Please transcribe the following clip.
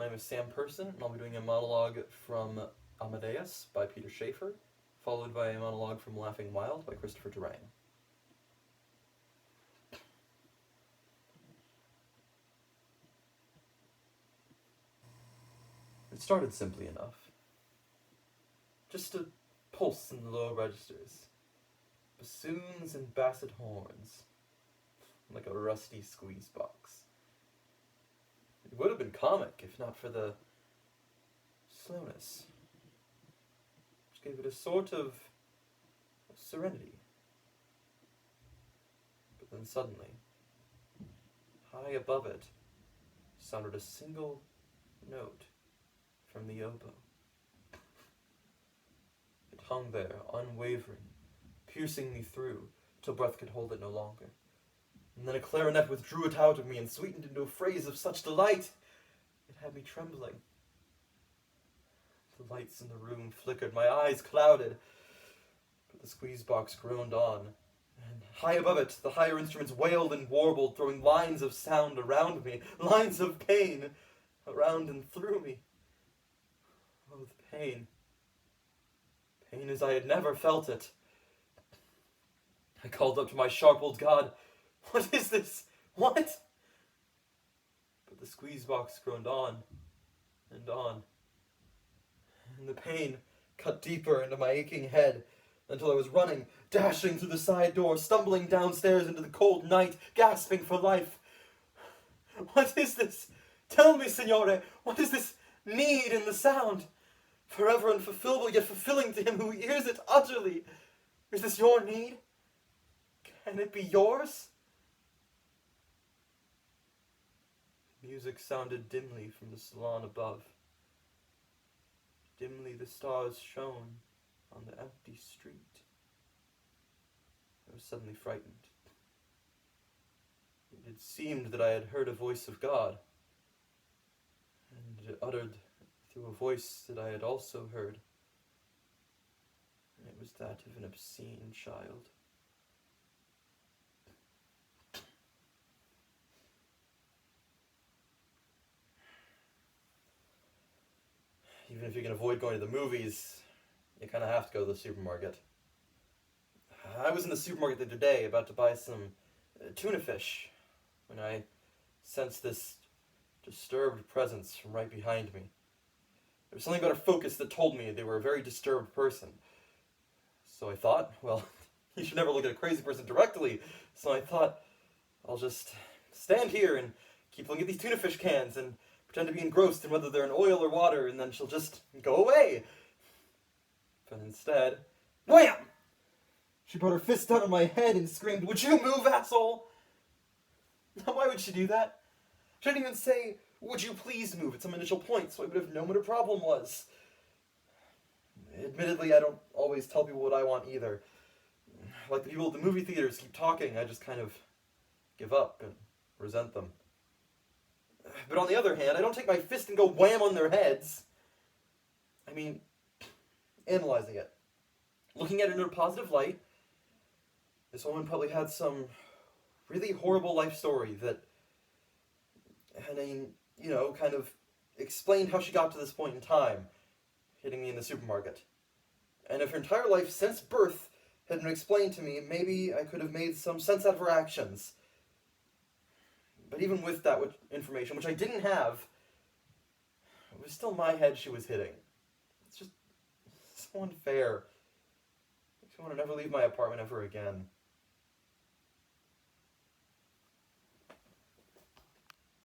My name is Sam Person, and I'll be doing a monologue from Amadeus by Peter Shaffer, followed by a monologue from Laughing Wild by Christopher Durang. It started simply enough. Just a pulse in the lower registers. Bassoons and basset horns. Like a rusty squeeze box. It would have been comic if not for the slowness, which gave it a sort of serenity. But then suddenly, high above it, sounded a single note from the oboe. It hung there, unwavering, piercing me through, till breath could hold it no longer. And then a clarinet withdrew it out of me and sweetened into a phrase of such delight, it had me trembling. The lights in the room flickered, my eyes clouded, but the squeeze box groaned on, and high above it, the higher instruments wailed and warbled, throwing lines of sound around me, lines of pain around and through me. Oh, the pain. Pain as I had never felt it. I called up to my sharp old God, "What is this? What?" But the squeeze box groaned on, and the pain cut deeper into my aching head, until I was running, dashing through the side door, stumbling downstairs into the cold night, gasping for life. What is this? Tell me, Signore, what is this need in the sound? Forever unfulfillable, yet fulfilling to him who hears it utterly. Is this your need? Can it be yours? Music sounded dimly from the salon above. Dimly the stars shone on the empty street. I was suddenly frightened. It had seemed that I had heard a voice of God, and it uttered through a voice that I had also heard, and it was that of an obscene child. Even if you can avoid going to the movies, you kind of have to go to the supermarket. I was in the supermarket the other day about to buy some tuna fish when I sensed this disturbed presence from right behind me. There was something about her focus that told me they were a very disturbed person. So I thought, well, you should never look at a crazy person directly. So I thought, I'll just stand here and keep looking at these tuna fish cans and pretend to be engrossed in whether they're in oil or water, and then she'll just go away. But instead, wham! She brought her fist down on my head and screamed, "Would you move, asshole?" Now, why would she do that? She didn't even say, "Would you please move?" at some initial point, so I would have known what her problem was. Admittedly, I don't always tell people what I want either. Like the people at the movie theaters keep talking, I just kind of give up and resent them. But on the other hand, I don't take my fist and go wham on their heads. I mean, analyzing it, looking at it in a positive light, this woman probably had some really horrible life story that, I mean, kind of explained how she got to this point in time, hitting me in the supermarket. And if her entire life since birth had been explained to me, maybe I could have made some sense out of her actions. But even with that information, which I didn't have, it was still my head she was hitting. It's just so unfair. Makes me want to never leave my apartment ever again.